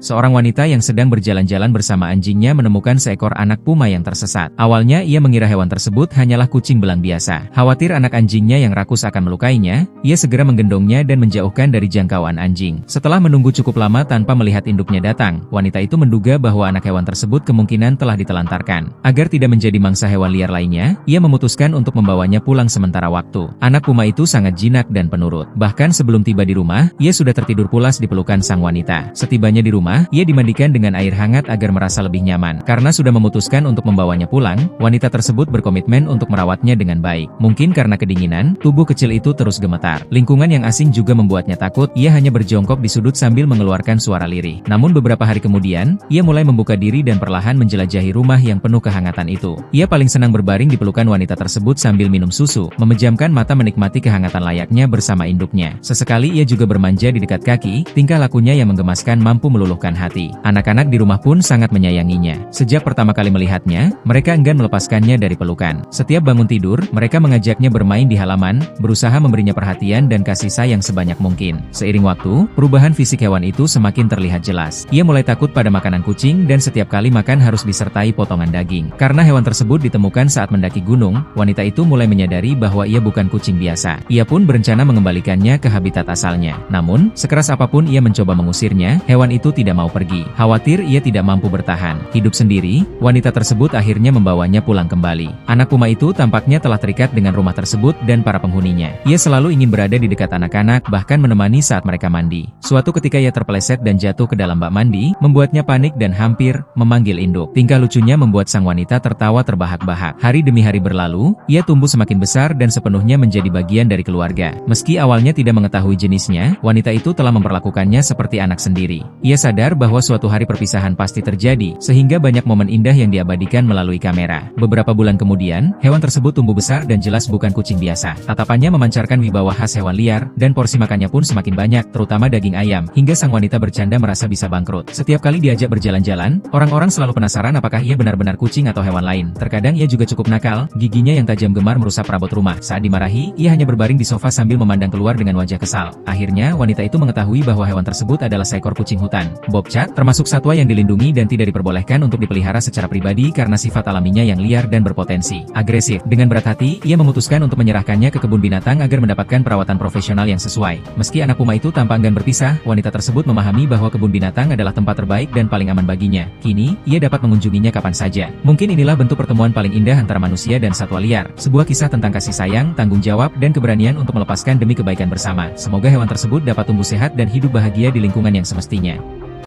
Seorang wanita yang sedang berjalan-jalan bersama anjingnya menemukan seekor anak puma yang tersesat. Awalnya ia mengira hewan tersebut hanyalah kucing belang biasa. Khawatir anak anjingnya yang rakus akan melukainya, ia segera menggendongnya dan menjauhkan dari jangkauan anjing. Setelah menunggu cukup lama tanpa melihat induknya datang, wanita itu menduga bahwa anak hewan tersebut kemungkinan telah ditelantarkan. Agar tidak menjadi mangsa hewan liar lainnya, ia memutuskan untuk membawanya pulang sementara waktu. Anak puma itu sangat jinak dan penurut. Bahkan sebelum tiba di rumah, ia sudah tertidur pulas di pelukan sang wanita. Setibanya di rumah, ia dimandikan dengan air hangat agar merasa lebih nyaman. Karena sudah memutuskan untuk membawanya pulang, wanita tersebut berkomitmen untuk merawatnya dengan baik. Mungkin karena kedinginan, tubuh kecil itu terus gemetar. Lingkungan yang asing juga membuatnya takut, ia hanya berjongkok di sudut sambil mengeluarkan suara lirih. Namun beberapa hari kemudian, ia mulai membuka diri dan perlahan menjelajahi rumah yang penuh kehangatan itu. Ia paling senang berbaring di pelukan wanita tersebut sambil minum susu, memejamkan mata menikmati kehangatan layaknya bersama induknya. Sesekali ia juga bermanja di dekat kaki, tingkah lakunya yang menggemaskan mampu meluluhkan hati. Anak-anak di rumah pun sangat menyayanginya. Sejak pertama kali melihatnya, mereka enggan melepaskannya dari pelukan. Setiap bangun tidur, mereka mengajaknya bermain di halaman, berusaha memberinya perhatian dan kasih sayang sebanyak mungkin. Seiring waktu, perubahan fisik hewan itu semakin terlihat jelas. Ia mulai takut pada makanan kucing dan setiap kali makan harus disertai potongan daging. Karena hewan tersebut ditemukan saat mendaki gunung, wanita itu mulai menyadari bahwa ia bukan kucing biasa. Ia pun berencana mengembalikannya ke habitat asalnya. Namun, sekeras apapun ia mencoba mengusirnya, hewan itu tidak mau pergi. Khawatir ia tidak mampu bertahan hidup sendiri, wanita tersebut akhirnya membawanya pulang kembali. Anak puma itu tampaknya telah terikat dengan rumah tersebut dan para penghuninya. Ia selalu ingin berada di dekat anak-anak, bahkan menemani saat mereka mandi. Suatu ketika ia terpeleset dan jatuh ke dalam bak mandi, membuatnya panik dan hampir memanggil induk. Tingkah lucunya membuat sang wanita tertawa terbahak-bahak. Hari demi hari berlalu, ia tumbuh semakin besar dan sepenuhnya menjadi bagian dari keluarga. Meski awalnya tidak mengetahui jenisnya, wanita itu telah memperlakukannya seperti anak sendiri. Ia sadar bahwa suatu hari perpisahan pasti terjadi, sehingga banyak momen indah yang diabadikan melalui kamera. Beberapa bulan kemudian, hewan tersebut tumbuh besar dan jelas bukan kucing biasa. Tatapannya memancarkan wibawa khas hewan liar, dan porsi makannya pun semakin banyak, terutama daging ayam, hingga sang wanita bercanda merasa bisa bangkrut. Setiap kali diajak berjalan-jalan, orang-orang selalu penasaran apakah ia benar-benar kucing atau hewan lain. Terkadang ia juga cukup nakal, giginya yang tajam gemar merusak perabot rumah. Saat dimarahi, ia hanya berbaring di sofa sambil memandang keluar dengan wajah kesal. Akhirnya, wanita itu mengetahui bahwa hewan tersebut adalah seekor kucing hutan, bobcat, termasuk satwa yang dilindungi dan tidak diperbolehkan untuk dipelihara secara pribadi karena sifat alaminya yang liar dan berpotensi agresif. Dengan berat hati, ia memutuskan untuk menyerahkannya ke kebun binatang agar mendapatkan perawatan profesional yang sesuai. Meski anak puma itu tampak enggan berpisah, wanita tersebut memahami bahwa kebun binatang adalah tempat terbaik dan paling aman baginya. Kini, ia dapat mengunjunginya kapan saja. Mungkin inilah bentuk pertemuan paling indah antara manusia dan satwa liar. Sebuah kisah tentang kasih sayang, tanggung jawab, dan keberanian untuk melepaskan demi kebaikan bersama. Semoga hewan tersebut dapat tumbuh sehat dan hidup bahagia di lingkungan yang semestinya.